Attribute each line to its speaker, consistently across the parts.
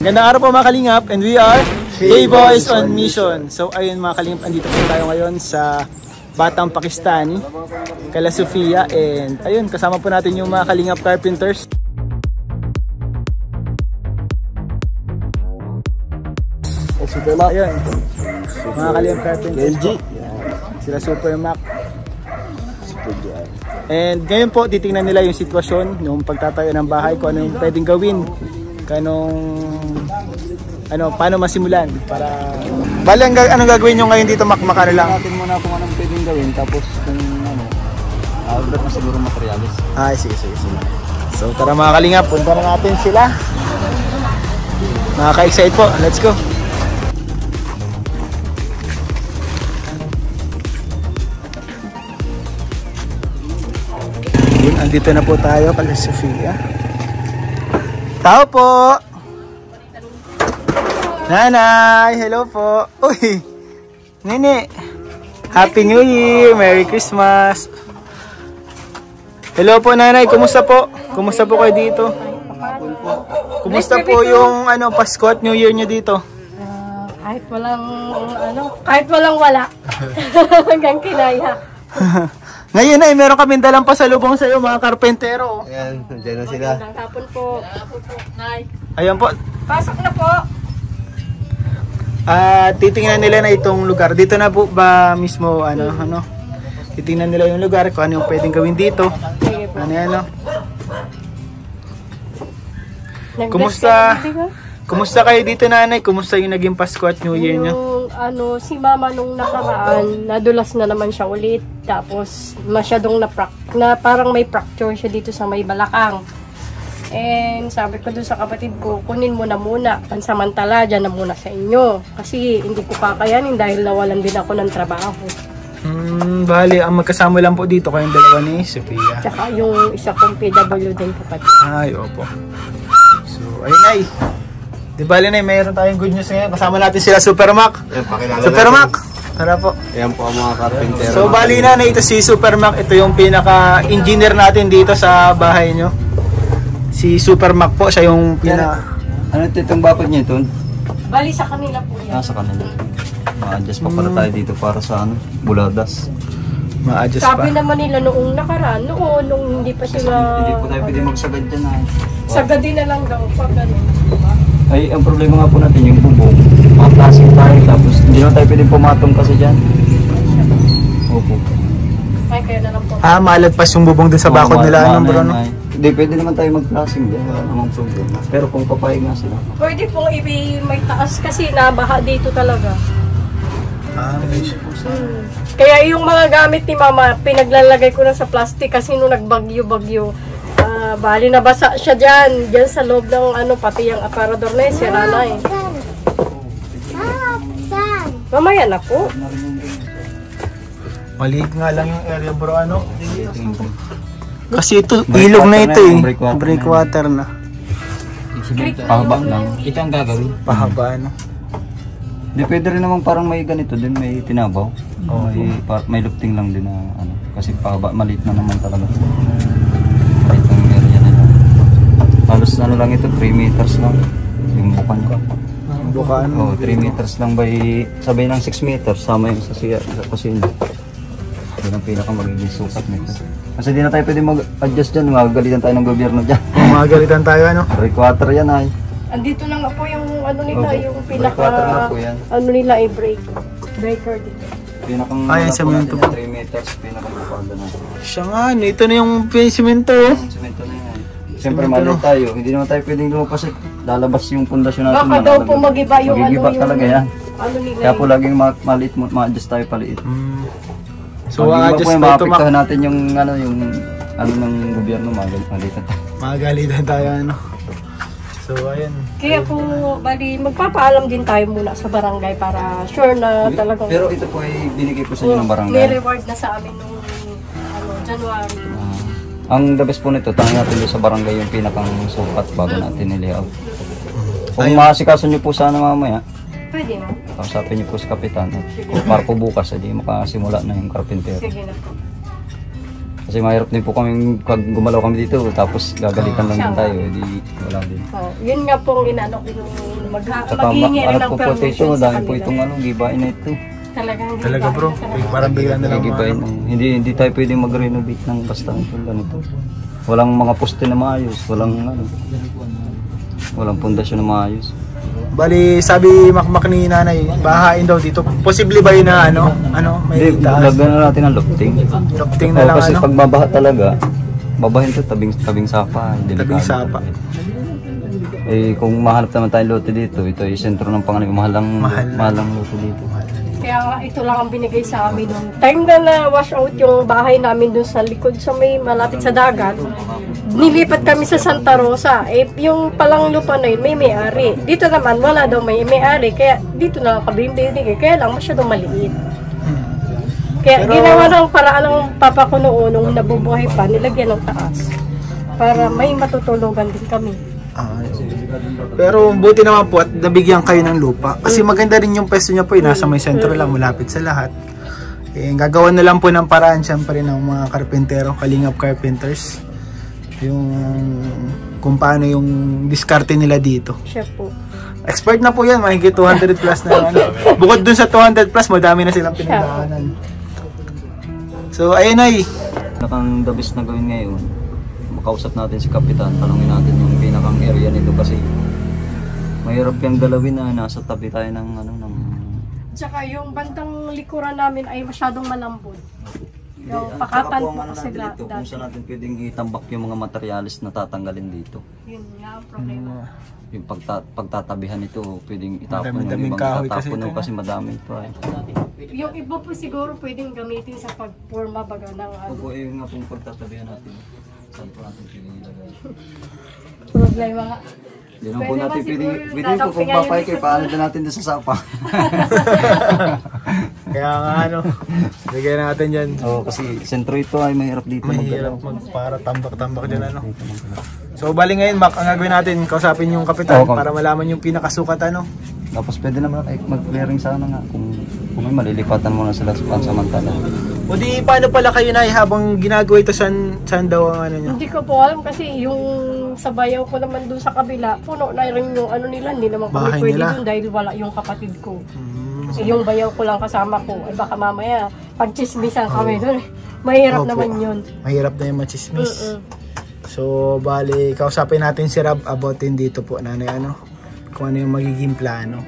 Speaker 1: Gandang araw po mga kalingap, and we are K-Boys on Mission. So ayun mga kalingap, andito po tayo ngayon sa Batang Pakistani, Kala Sofia, and ayun, kasama po natin yung mga kalingap carpenters. Ayun, mga kalingap carpenters LG. Sila Super Mac. And ngayon po, titingnan nila yung sitwasyon nung pagtatayo ng bahay, kung ano yung pwedeng gawin, paano masimulan para... Bali, anong gagawin nyo ngayon dito, Makano lang?
Speaker 2: Natin muna kung anong pwedeng gawin, tapos kung outlet na siguro materialis.
Speaker 1: Ay, sige. So tara mga kalingap, punta na natin sila. Nakaka-excite po, let's go. Andito na po tayo, Kala Sofia. Tao po! Nanay! Hello po! Uy! Nini! Happy New Year! Merry Christmas! Hello po nanay! Kumusta po? Kumusta po kayo dito? Kumusta po yung Pasko at New Year nyo dito?
Speaker 3: Kahit walang wala. Hanggang kinaya.
Speaker 1: Ngayon ay meron kaming dalang pasalubong sa iyo mga karpentero.
Speaker 2: Ayan, nandiyan na sila.
Speaker 3: Magandang hapon po.
Speaker 1: Ayan po.
Speaker 3: Pasok na po.
Speaker 1: Titingnan nila na itong lugar. Dito na po ba mismo titingnan nila yung lugar kung ano yung pwedeng gawin dito. Kumusta kayo dito nanay? Kumusta yung naging Pasko at New Year nyo?
Speaker 3: Si mama nung nakaraan, nadulas na naman siya ulit. Tapos masyadong parang may fracture siya dito sa may balakang. And sabi ko doon sa kapatid ko, kunin mo na muna, pansamantala, dyan na muna sa inyo. Kasi hindi ko kakayanin dahil nawalan din ako ng trabaho.
Speaker 1: Bali, ang magkasama lang po dito kayong dalawa ni Sofia.
Speaker 3: Tsaka yung isa kong PW din kapatid.
Speaker 1: Ay, opo. So, ayun ay. Di bali na, mayroon tayong good news ngayon. Kasama natin sila Super Mac. Super Mac, tara po.
Speaker 2: Ayan po ang mga carpenter.
Speaker 1: So bali na ito si Super Mac. Ito yung pinaka-engineer natin dito sa bahay nyo. Si Super Mac po, siya yung
Speaker 2: Ano itong bakod niya ito?
Speaker 3: Bali sa kanila po yan.
Speaker 2: Sa kanila. Ma-adjust pa pala tayo dito para sa buladas.
Speaker 1: Ma-adjust pa.
Speaker 3: Sabi naman nila noong nakaraan, nung hindi pa sila...
Speaker 2: Hindi po tayo pwede magsagad dyan na.
Speaker 3: Sagad din na lang daw pag
Speaker 2: Ay, ang problema nga po natin yung bubong. Mga plastic tayo, tapos hindi na tayo pwedeng pumatong kasi dyan. Opo.
Speaker 3: Ay, kaya na lang po.
Speaker 1: Malagpas yung bubong din sa bakod nila, bro, no?
Speaker 2: Hindi, pwede naman tayo mag-plasting dyan. Wala namang problema. Pero kung papayag nga sila.
Speaker 3: Pwede pong may taas kasi nabaha dito talaga. Kaya yung mga gamit ni mama, pinaglalagay ko na sa plastic kasi nung nagbagyo-bagyo. Bali nabasa siya dyan sa loob ng pati yung aparador na yun, sira na eh. Mamaya na po.
Speaker 1: Maliit nga lang yung area bro, kasi ito, ilog na ito eh. Breakwater na.
Speaker 2: Pahaba lang. Ito ang gagawin.
Speaker 1: Pahaba,
Speaker 2: Di pwede rin naman parang may ganito din, may tinabaw. May lupting lang din na kasi pahaba, maliit na naman talaga. Halos lang ito, 3 meters lang yung bukan niya.
Speaker 1: Bukan?
Speaker 2: 3 meters lang by, sabay ng 6 meters, sama yung sa kusina. Yun ang pinaka magiging sukat nito. Kasi di na tayo pwede mag-adjust dyan, magagalitan tayo ng gobyerno dyan.
Speaker 1: Magagalitan tayo,
Speaker 2: Breakwater yan ay.
Speaker 3: Andito na nga po yung nila, yung pinaka, nila ay breaker dito.
Speaker 2: Pinakang
Speaker 1: semento.
Speaker 2: 3 meters, pinaka-breakwater na.
Speaker 1: Siya nga, ito na yung semento.
Speaker 2: Semento na yan. Siyempre maliit tayo, hindi naman tayo pwedeng lumapas at lalabas yung pundasyon natin.
Speaker 3: Baka daw po mag-iba yung
Speaker 2: mag-iba talaga yan.
Speaker 3: Nila.
Speaker 2: Kaya po laging maliit, ma-adjust tayo paliit.
Speaker 1: So adjust
Speaker 2: po mapiktahan natin yung ng gobyerno, magalitan tayo.
Speaker 1: Magalitan tayo So ayan.
Speaker 3: Kaya po bali magpapaalam din tayo muna sa barangay para sure na talagang.
Speaker 2: Pero ito po ay binigay po sa inyo ng barangay.
Speaker 3: May reward na sa amin nung January.
Speaker 2: Ang the best po nito, tanong natin doon sa barangay yung pinakang sukat bago natin i-layout. Kung makasikaso nyo po sana mamaya,
Speaker 3: pwede mo.
Speaker 2: Kausapin niyo po sa kapitan. Para po bukas, hindi makasimula na yung carpenter.
Speaker 3: Sige na po.
Speaker 2: Kasi mahirap din po kami pag gumalaw kami dito, tapos gagalitan lang din tayo, edi wala din.
Speaker 3: Oh, yun nga pong inaano ko yung
Speaker 2: Saka
Speaker 3: maghihingi rin
Speaker 2: ano
Speaker 3: ng
Speaker 2: po po ito,
Speaker 3: permission sa
Speaker 2: dahil po
Speaker 3: kanila.
Speaker 2: itong gibain na ito.
Speaker 1: Talaga bro, parang bigla na lang.
Speaker 2: Gibain, hindi tayo pwedeng mag-renovate ng basta itong ganito. Walang mga poste na maayos, walang pundasyon na maayos.
Speaker 1: Bali, sabi makmak ni nanay, bahain daw dito. Posible ba yun na may
Speaker 2: Hindi,
Speaker 1: taas?
Speaker 2: lagyan na natin ng lofting.
Speaker 1: Lofting na lang
Speaker 2: Kasi pag babaha talaga, babahin to tabing sapa.
Speaker 1: Tabing sapa.
Speaker 2: Eh kung mahanap naman tayong lote dito, ito ay sentro ng Pangasinan, mahalang lote dito.
Speaker 3: Kaya nga, ito lang ang binigay sa amin nung time na wash out yung bahay namin dun sa likod sa may malapit sa dagat. Nilipat kami sa Santa Rosa. Eh, yung palang lupa na yun, may may-ari. Dito naman, wala daw may-ari. Kaya dito na kami binigay. Kaya lang, masyadong maliit. Kaya ginawa ng paraan ng papa ko noon, nung nabubuhay pa, nilagyan ng taas. Para may matutulugan din kami.
Speaker 1: Pero buti naman po at nabigyan kayo ng lupa. Kasi maganda rin yung pwesto niya po, nasa may sentro lang, malapit sa lahat. Eh, gagawa na lang po ng paraan siyempre ng mga karpentero, Kalingap Carpenters. Yung kung paano yung diskarte nila dito.
Speaker 3: Siya po.
Speaker 1: Expert na po yan, mahigit 200 plus na. Bukod dun sa 200 plus, madami na silang pinagdaanan. So, ayun ay.
Speaker 2: Nakang the best na gawin ngayon, makausap natin si Kapitan, tanungin natin yung pinakang area nito kasi mahirap yung galawin na nasa tabi tayo ng
Speaker 3: Tsaka yung bandang likuran namin ay masyadong malambot. Yung pakatan po kasi
Speaker 2: dito, kung saan natin pwedeng itambak yung mga materyales na tatanggalin dito.
Speaker 3: Yun nga ang problema.
Speaker 2: Yung pagtatabihan ito, pwedeng itapon yung
Speaker 1: Madaming
Speaker 2: ibang
Speaker 1: kahoy
Speaker 2: itatapon
Speaker 1: kasi
Speaker 2: kasi madami ito ay.
Speaker 3: Yung iba po siguro pwedeng gamitin sa pagporma baga ng
Speaker 2: Opo, yung nga pong pagtatabihan natin. Saan po natin pwedeng ilagay?
Speaker 3: problema nga.
Speaker 2: Hindi naman po natin pwedeng po kung papay kayo, paano din natin doon sa sapa.
Speaker 1: Kaya nga bigyan natin yan.
Speaker 2: Oo, kasi sentro ito ay mahirap dito.
Speaker 1: Mahirap para tambak-tambak dyan So bali ngayon Mac, ang gagawin natin, kausapin yung kapitan para malaman yung pinakasukat
Speaker 2: Tapos pwede naman mag-clearing sana nga kung may malilipatan mo na sila sa pansamantala.
Speaker 1: O di paano pala kayo na habang ginagawa ito saan daw ang niya?
Speaker 3: Hindi ko po alam kasi yung sa bayaw ko naman doon sa kabila, puno na rin yung nila, hindi naman kami
Speaker 1: Bahay
Speaker 3: pwede
Speaker 1: nila.
Speaker 3: doon dahil wala yung kapatid ko. Yung bayaw ko lang kasama ko, ay baka mamaya pag chismisan kami doon, mahirap naman yun.
Speaker 1: Mahirap na yung machismis. So bali, kausapin natin si Rob about din dito po nanay kung ano yung magiging plano.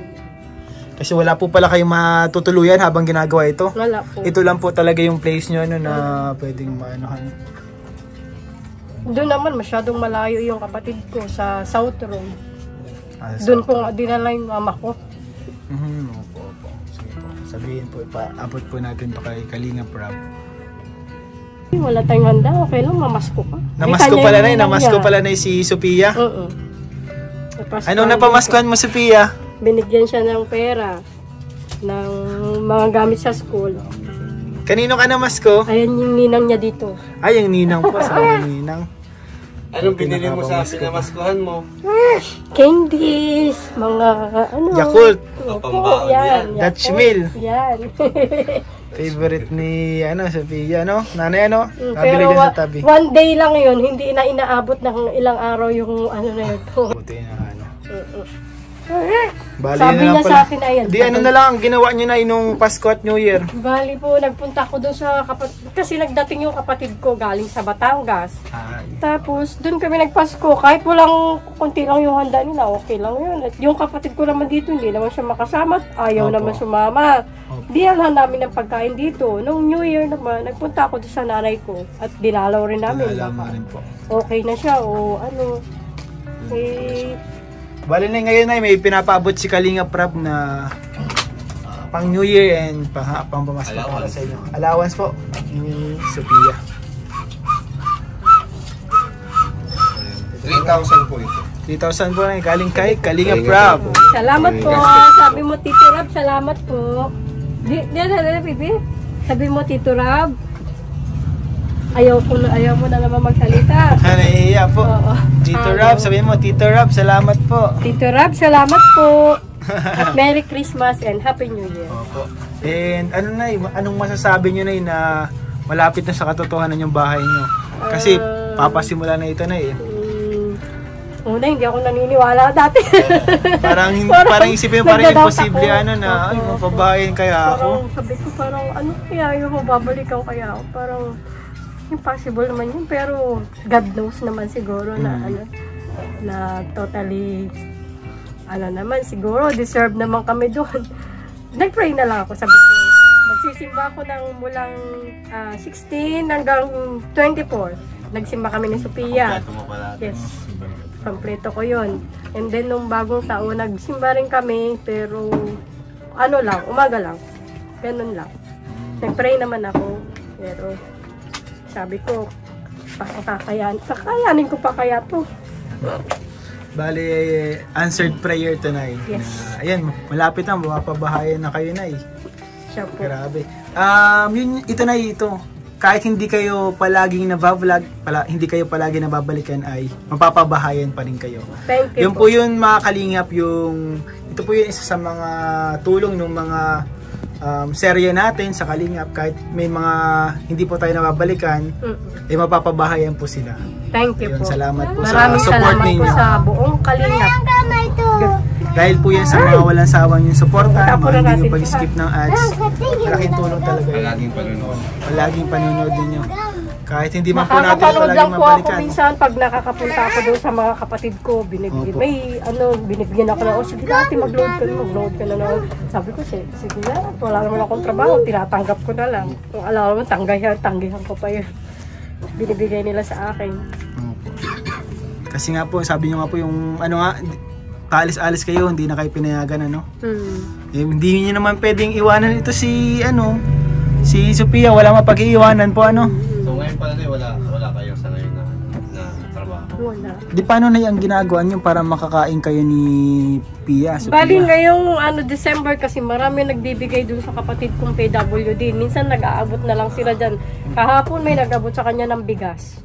Speaker 1: Kasi wala po pala kayong matutuluyan habang ginagawa ito.
Speaker 3: Wala po.
Speaker 1: Ito lang po talaga yung place nyo na pwedeng maanohan.
Speaker 3: Doon naman masyadong malayo yung kapatid ko sa South Road.
Speaker 1: So,
Speaker 3: Doon ko nga dinala yung mama ko.
Speaker 1: Opo. Sige po. Sabihin po, ipaabot po natin to kay Kalingap Rob.
Speaker 3: Wala tayong handa, okay lang, mamasko ka.
Speaker 1: Namasko pala na namasko pala na si Sophia. Anong napamaskuhan mo, Sophia?
Speaker 3: Binigyan siya ng pera, ng mga gamit sa school.
Speaker 1: Kanino ka namasko?
Speaker 3: Ayan yung ninang niya dito.
Speaker 1: Ay, yung ninang po. Sa ninang.
Speaker 4: Anong binili mo sa pinamaskuhan mo?
Speaker 3: Candies, mga
Speaker 1: Yakult.
Speaker 3: Opo, yan.
Speaker 1: Dutch Mill.
Speaker 3: Yan.
Speaker 1: Favorite ni Sophia, Nanay,
Speaker 3: Pero
Speaker 1: nabili din sa tabi.
Speaker 3: one day lang yun, hindi na inaabot ng ilang araw yung na yun.
Speaker 1: Buti na Bali
Speaker 3: Sabi
Speaker 1: na
Speaker 3: niya
Speaker 1: pala.
Speaker 3: sa akin, ayan.
Speaker 1: Di na lang ang ginawa niyo na nung Pasko at New Year.
Speaker 3: Bali po, nagpunta ko doon sa kapatid, kasi nagdating yung kapatid ko galing sa Batangas. Tapos, doon kami nagpasko, kahit walang kunti lang yung handa nila, okay lang yun. At yung kapatid ko naman dito, hindi naman siya makasama, ayaw naman sumama. Dinalhan namin ng pagkain dito. Nung New Year naman, nagpunta ako doon sa nanay ko at dinalaw rin namin. Okay na siya o
Speaker 1: Bali na ngayon ay may pinapaabot si Kalingap Rob na pang New Year and pang pamasko para sa inyo. Allowance po ni Sophia.
Speaker 4: 3,000 po ito.
Speaker 1: 3,000 po na galing kay Kalingap Rob.
Speaker 3: Salamat po. Sabi mo, Tito Rob, salamat po. Bibi. Sabi mo, Tito Rob. Ayaw mo na naman magsalita.
Speaker 1: Naiiya po. Tito Rob, sabihin mo, Tito Rob, salamat po.
Speaker 3: Tito Rob, salamat po. At Merry Christmas and Happy New Year.
Speaker 1: Opo. And anong masasabi nyo na malapit na sa katotohanan yung bahay nyo? Kasi papasimula na ito na eh.
Speaker 3: Una, hindi ako naniniwala dati.
Speaker 1: parang isipin mo, parang imposible na, ay, mapabahayan kaya ako.
Speaker 3: Parang sabi ko, parang ano kaya yung mababalikan kaya ako? Parang impossible naman yun, pero God knows naman siguro na na totally naman siguro deserve naman kami doon. Nag-pray na lang ako, sabi ko magsisimba ako ng mulang 16 hanggang 24. Nagsimba kami ni Sophia. Yes, kompleto ko yun. And then nung bagong taon nagsimba rin kami, pero lang, umaga lang, ganun lang. Nag-pray naman ako, pero sabi ko kakayanin ko pa kaya to.
Speaker 1: Bali, answered prayer tonight.
Speaker 3: Yes.
Speaker 1: Ayan, malapit na, mapapabahayan na kayo na eh.
Speaker 3: Siya po.
Speaker 1: Grabe. Ito. Kahit hindi kayo palaging nabavlog, hindi kayo palagi nababalikan ay mapapabahayan pa rin kayo.
Speaker 3: Thank you
Speaker 1: Yun po yun mga kalingap, ito po yung isa sa mga tulong ng mga serye natin sa Kalingap. Kahit may mga hindi po tayo nababalikan, mapapabahayan po sila.
Speaker 3: Thank you po.
Speaker 1: Salamat po
Speaker 3: Maraming
Speaker 1: sa support
Speaker 3: salamat
Speaker 1: ninyo.
Speaker 3: po sa buong Kalingap.
Speaker 1: Dahil po yan sa mga walang sawang yung suporta, mga hindi nyo pag-skip ng ads, malaking tulong talaga yan. Palaging panonood ninyo. Kahit hindi man po natin
Speaker 3: Nakakapanood lang
Speaker 1: palaging
Speaker 3: po ako
Speaker 1: mabalikan.
Speaker 3: minsan pag nakakapunta ako doon sa mga kapatid ko, binibigyan ako na, sige dati mag-load ka na noon. Sabi ko, sige na, wala naman akong trabaho, tinatanggap ko na lang. Kung alam mo, tanggihan ko pa yun. Binibigay nila sa akin.
Speaker 1: Kasi nga po, sabi nyo nga po yung kaalis-alis kayo, hindi na kayo pinayagan hindi nyo naman pwedeng iwanan ito si Sophia, wala mapag-iiwanan po
Speaker 4: So ngayon pala wala kayo sa ngayon na trabaho?
Speaker 3: Wala.
Speaker 1: Di paano na yung ginagawa nyo para makakain kayo ni Pia, Sophia?
Speaker 3: Bali ngayong December kasi marami nagbibigay dun sa kapatid kong PWD. Minsan nag-aabot na lang sila dyan. Kahapon may nag-abot sa kanya ng bigas.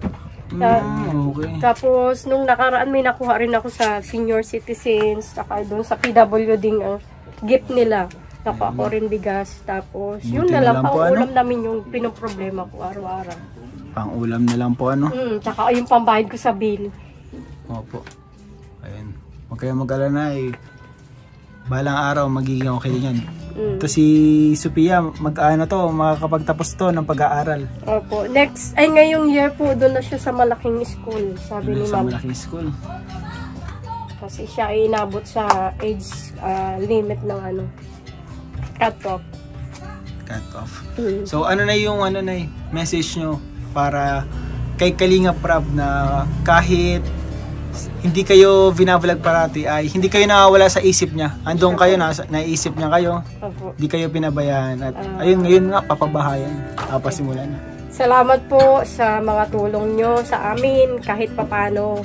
Speaker 1: Okay.
Speaker 3: Tapos nung nakaraan may nakuha rin ako sa senior citizens, saka doon sa PWD gift nila. Nakuha ko rin bigas. Tapos yun na lang, pang-ulam namin yung pinoproblema ko araw-araw.
Speaker 1: Pang-ulam na lang po
Speaker 3: Tsaka yung pambayad ko sa bill.
Speaker 1: Opo. Ayun. Huwag kayong mag-alala balang araw magiging okay din yan. Ito si Sophia, makakapagtapos to ng pag-aaral.
Speaker 3: Opo. Ngayong year po, doon na siya sa malaking school, sabi ni
Speaker 1: Sa
Speaker 3: ma'am.
Speaker 1: malaking school.
Speaker 3: Kasi siya ay inabot sa age limit ng cut-off.
Speaker 1: Cut-off. So yung message nyo para kay Kalingap Rab na kahit hindi kayo vinavlog parati ay hindi kayo nawawala sa isip niya. Andun kayo, naisip niya kayo.
Speaker 3: Opo.
Speaker 1: Hindi kayo pinabayaan. At ayun, ngayon nga, papabahayan. Papasimulan na.
Speaker 3: Salamat po sa mga tulong nyo sa amin kahit papano.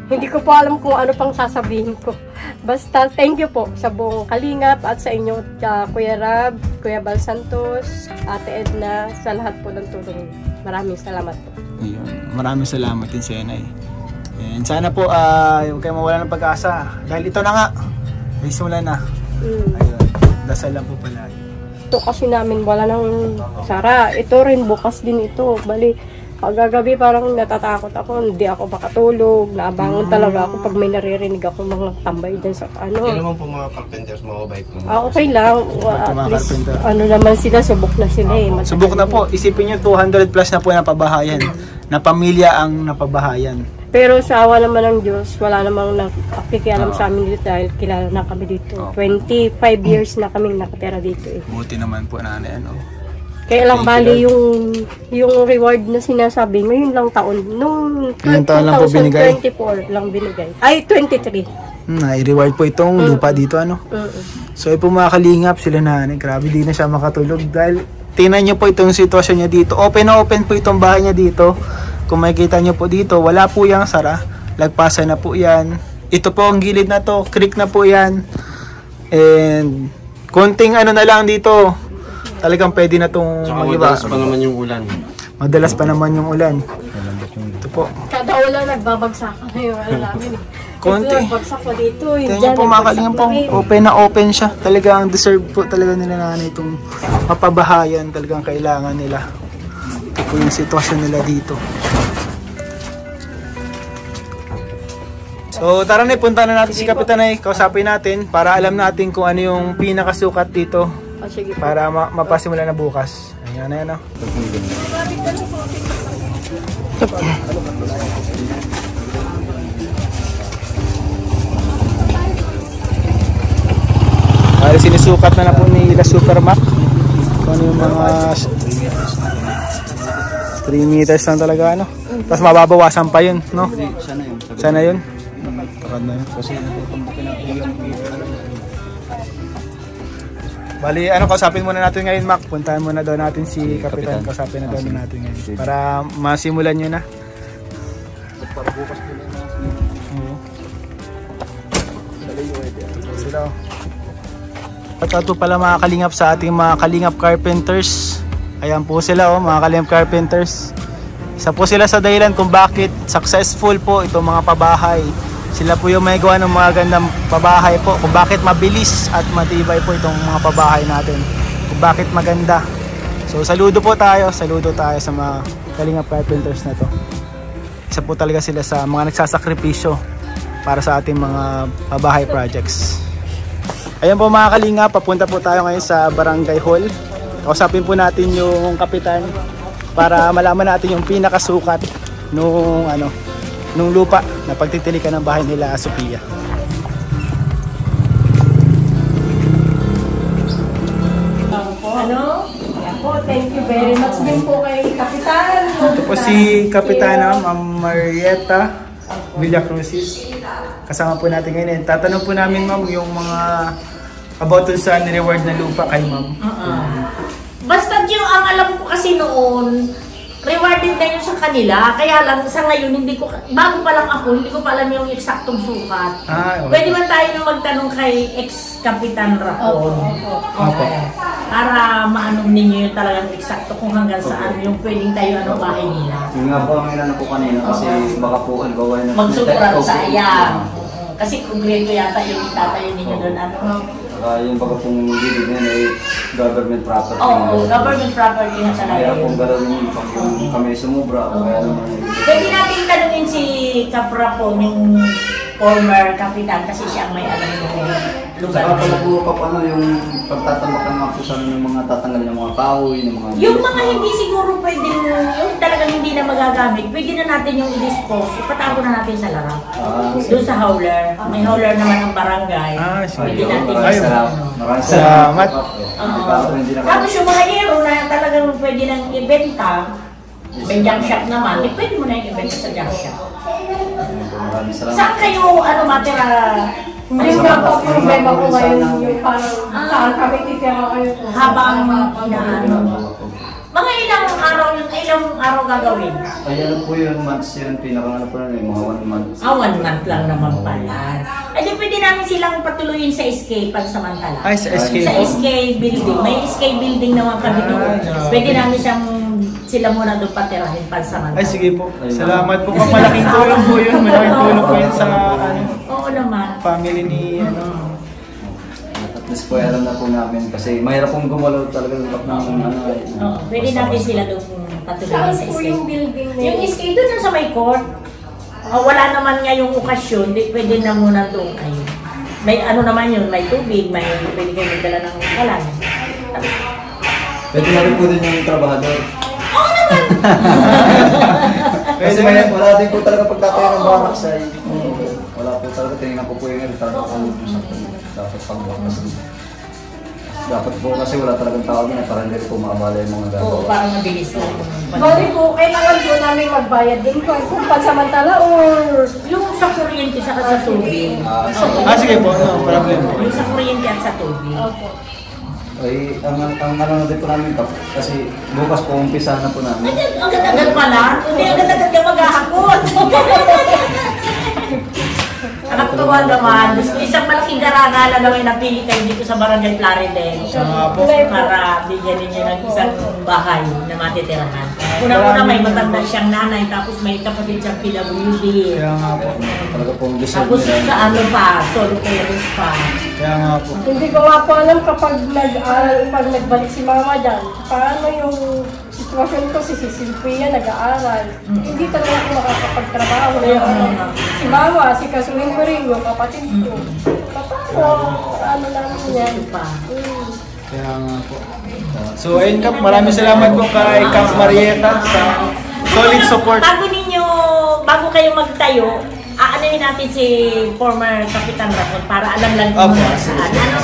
Speaker 3: Hindi ko po alam kung ano pang sasabihin ko. Basta thank you po sa buong Kalingap at sa inyo, Kuya Rab, Kuya Bal Santos, Ate Edna, sa lahat po ng tulong. Maraming salamat po.
Speaker 1: Ayun. Maraming salamat din sa inyo. And sana po huwag kayo mawala ng pag-asa. Dahil ito na nga. Ay simula na. Ayun. Dasal lang po pala.
Speaker 3: Ito kasi namin wala nang sara. Ito rin bukas din ito. Bali, pagkagabi parang natatakot ako. Hindi ako makatulog. Naabangon talaga ako pag may naririnig ako mga tambay dyan sa
Speaker 4: Hindi naman po mga carpenters, mga bike mo.
Speaker 3: Okay lang. At least, naman sila, subok na sila
Speaker 1: Subok na po. Isipin nyo, 200 plus na po napabahayan. Na pamilya ang napabahayan.
Speaker 3: Pero sa awa naman ng Diyos, wala namang nakikialam sa amin dito dahil kilala na kami dito. 25 years na kaming nakatira dito
Speaker 1: Buti naman po nanay
Speaker 3: Kaya lang bali yung reward na sinasabi ngayon lang taon. Nung 2024 lang binigay. Ay, 23.
Speaker 1: I-reward po itong lupa dito So po mga Kalingap, sila nanay. Grabe di na siya makatulog dahil tingnan nyo po itong sitwasyon niya dito. Open na open po itong bahay niya dito. Kung makikita nyo po dito, wala po yung sara. Lagpasan na po yan. Ito po ang gilid na to. Creek na po yan. And konting na lang dito. Talagang pwede na itong
Speaker 4: mag-iba. Madalas pa naman yung ulan.
Speaker 1: Madalas pa naman yung ulan. Ito po.
Speaker 3: Kada ulan nagbabagsakan na yung namin
Speaker 1: konti.
Speaker 3: Ito, bagsak pa dito.
Speaker 1: Tingnan po mga kalingap po, open na open siya. Talagang deserve po talaga nila nanay itong mapabahayan. Talagang kailangan nila. Ito po yung sitwasyon nila dito. So tara na, punta na natin si Kapitan ay kausapin natin para alam natin kung ano yung pinakasukat dito.
Speaker 3: Sige.
Speaker 1: Para mapasimula na bukas. Ayan na yan o. Sinusukat na po ni La Supermac kung ano yung mga 3 meters lang talaga ano. Tapos mababawasan pa yun, no? Sana yun. Takad na yun. Bali, ano, kausapin muna natin ngayon, Mac. Puntahan muna daw natin si Kapitan. Kausapin na daw natin ngayon. Para masimulan nyo na. Para bukas po na sila. At ito pala mga kalingap sa ating mga kalingap carpenters. Ayan po sila mga kalingap carpenters. Isa po sila sa dahilan kung bakit successful po itong mga pabahay. Sila po yung may gawa ng mga gandang pabahay po. Kung bakit mabilis at matibay po itong mga pabahay natin. Kung bakit maganda. So saludo po tayo. Saludo tayo sa mga kalingap carpenters na to. Isa po talaga sila sa mga nagsasakripisyo para sa ating mga pabahay projects. Ayan po mga kalingap, papunta po tayo ngayon sa Barangay Hall. Kausapin po natin yung kapitan para malaman natin yung pinakasukat nung lupa na pagtitilikan ng bahay nila Sophia.
Speaker 3: Thank you very much din po kay Kapitan.
Speaker 1: Ito po si Kapitana Ma'am Marieta Villacrucis. Kasama po natin ngayon. Tatanong po namin, ma'am, yung mga about sa ni-reward na lupa kay ma'am.
Speaker 5: Basta yung ang alam ko kasi noon, rewarded na yun sa kanila. Kaya lang sa ngayon, hindi ko, bago pa lang ako, hindi ko pa alam yung eksaktong sukat.
Speaker 1: Okay.
Speaker 5: Pwede man tayo na magtanong kay ex-Kapitan Rapon.
Speaker 1: Opo.
Speaker 5: Para maanong ninyo yung talagang eksakto kung hanggang saan yung pwedeng tayo bahay nila.
Speaker 2: Yung nga po ang ilan po kanina kasi baka po gawa na
Speaker 5: Magsukurat sayang. Kasi konkreto yata yung itatayo ninyo doon.
Speaker 2: Yung baga pong gilid na ay government property.
Speaker 5: Government property na sa
Speaker 2: kaya
Speaker 5: layo.
Speaker 2: kung galawin yung kami sumubra o kaya naman.
Speaker 5: Pwede natin tanungin si Kapra po, yung former kapitan, kasi siya ang may alam ng lugar.
Speaker 2: Saka pala po paano yung pagtatamakan mga po sa yung mga tatanggal ng mga kahoy, ng mga...
Speaker 5: Yung mga hindi siguro pwedeng, yung talagang hindi na magagamit, pwede na natin yung i-dispose, ipatago na natin sa larang. Doon sa hauler. May hauler naman ng barangay. Pwede natin
Speaker 2: Maraming
Speaker 1: salamat.
Speaker 5: Tapos yung mga hero na talagang pwede nang ibenta, may junk shop naman, pwede mo na yung ibenta sa junk shop. Saan kayo, matira?
Speaker 3: Yung problema ko ngayon, yung parang saan kami titira kayo po.
Speaker 5: Habang mga ilang araw gagawin?
Speaker 2: Ay, alam po yun, months yun, pinaka po na mga 1 month.
Speaker 5: 1 month lang naman pala. Ay, di pwede namin silang patuloyin sa SK pansamantala.
Speaker 1: Ay, sa SK
Speaker 5: Sa
Speaker 1: po?
Speaker 5: SK building. May SK building naman kami doon. Pwede namin sila muna doon patirahin pansamantala.
Speaker 1: Ay, sige po. Salamat po. Malaking tulong po yun. Malaking tulong po yun sa
Speaker 5: Oo naman.
Speaker 1: family ni
Speaker 2: At least po alam na po namin kasi mahirap pong gumalaw talaga ng
Speaker 5: Pwede natin sila doon patuloyin sa
Speaker 3: Saan po
Speaker 5: SK.
Speaker 3: yung building na
Speaker 5: Yung SK doon sa may court. Wala naman nga yung okasyon, pwede na muna doon kayo. May naman yun, may tubig, pwede kayo magdala ng kalan.
Speaker 2: Pwede na rin po din yung trabahador.
Speaker 5: Oo naman!
Speaker 2: Kasi wala din po talaga pagkatayo ng barak sa wala po talaga, tinignan ko po yung talaga dapat pagbakas. Dapat po kasi wala talagang tao din para hindi po maabala yung mga gano'n.
Speaker 5: Oo, parang mabilis lang.
Speaker 3: Bali po, kailangan po namin magbayad din kung pansamantala or...
Speaker 5: Yung sa kuryente sa tubig.
Speaker 1: sige po. No problem po.
Speaker 5: Yung sa kuryente at sa tubig.
Speaker 3: Opo.
Speaker 2: Ay, ang ano din po namin kasi bukas po umpisa na po namin.
Speaker 5: Ang agad-agad pala. Hindi agad-agad ka maghahakot. Nakatuwa naman. Isang malaking garangalan naman napili kayo dito sa Barangay Plaridel. Para bigyan ninyo ng isang bahay na matitirahan. Una-una may matanda siyang nanay, tapos may kapatid siyang PWD.
Speaker 1: Kaya nga po.
Speaker 2: Talaga pong deserve
Speaker 5: Tapos
Speaker 2: nila.
Speaker 5: sa ano pa, solo parents pa.
Speaker 1: Kaya nga po.
Speaker 3: Hindi ko nga po alam kapag pag nagbalik si mama dyan, paano yung sitwasyon ko, si Silvia nag-aaral. Hindi talaga ako makakapagtrabaho. Si mama, si kasuhin ko rin yung kapatid ko. Paano, ano namin yan.
Speaker 1: Kaya nga po. So ayun Kap, maraming salamat po kay Kap Marieta sa solid support.
Speaker 5: Bago kayo magtayo, aanoyin natin si former Kapitan Rapon para alam lang
Speaker 1: Opo.
Speaker 5: kung saan. Ano?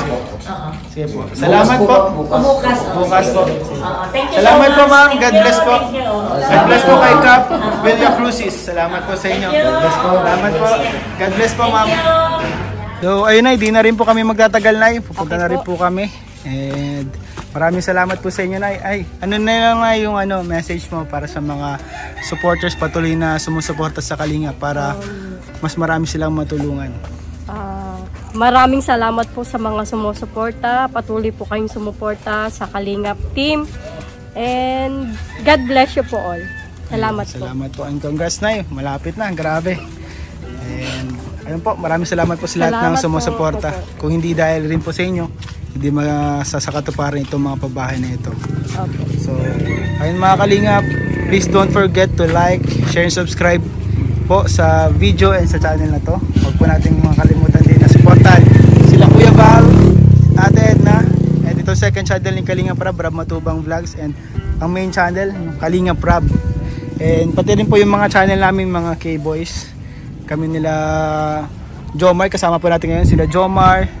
Speaker 5: Oo.
Speaker 1: Sige po. Salamat po.
Speaker 5: Bukas.
Speaker 1: Bukas po.
Speaker 5: Oo. Thank you
Speaker 1: Salamat
Speaker 5: so
Speaker 1: po
Speaker 5: much.
Speaker 1: ma'am.
Speaker 5: Thank
Speaker 1: God
Speaker 5: you.
Speaker 1: bless po.
Speaker 5: Thank you.
Speaker 1: God bless po kay Kap Villa Crucis. Salamat po sa inyo.
Speaker 5: Thank you.
Speaker 1: God bless po. Salamat po. God bless po ma'am.
Speaker 5: Thank you.
Speaker 1: So ayun na, di na rin po kami magtatagal na. Pupunta
Speaker 3: Okay
Speaker 1: na rin po kami. And maraming salamat po sa inyo na. Ay, ano na lang nga yung message mo para sa mga supporters patuloy na sumusuporta sa Kalinga para mas marami silang matulungan.
Speaker 3: Maraming salamat po sa mga sumusuporta. Patuloy po kayong sumuporta sa Kalingap team. And God bless you po all. Salamat po.
Speaker 1: Salamat po. And congrats na malapit na, grabe. And ayun po, maraming salamat po sa lahat ng
Speaker 3: Salamat
Speaker 1: sumusuporta.
Speaker 3: po.
Speaker 1: Kung hindi dahil rin po sa inyo, hindi masasakatuparan itong mga pabahay na ito.
Speaker 3: Okay.
Speaker 1: So, ayun mga Kalingap, please don't forget to like, share, and subscribe po sa video and sa channel na to. Huwag po natin mga kalimutan din na supportan sila Kuya Val, Ate Edna, and ito second channel ni Kalingap Rab, Rab Matubang Vlogs, and ang main channel, yung Kalingap Rab. And pati rin po yung mga channel namin mga K-Boys. Kami nila Jomar, kasama po natin ngayon sila Jomar,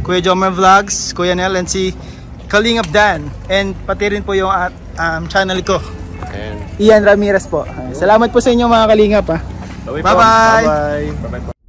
Speaker 1: Kuya Jomar Vlogs, Kuya Nel, and si Kalingap Dan. And pati rin po yung channel ko, Ian Ramirez po. Salamat po sa inyo mga Kalingap. Bye-bye.
Speaker 4: Bye-bye.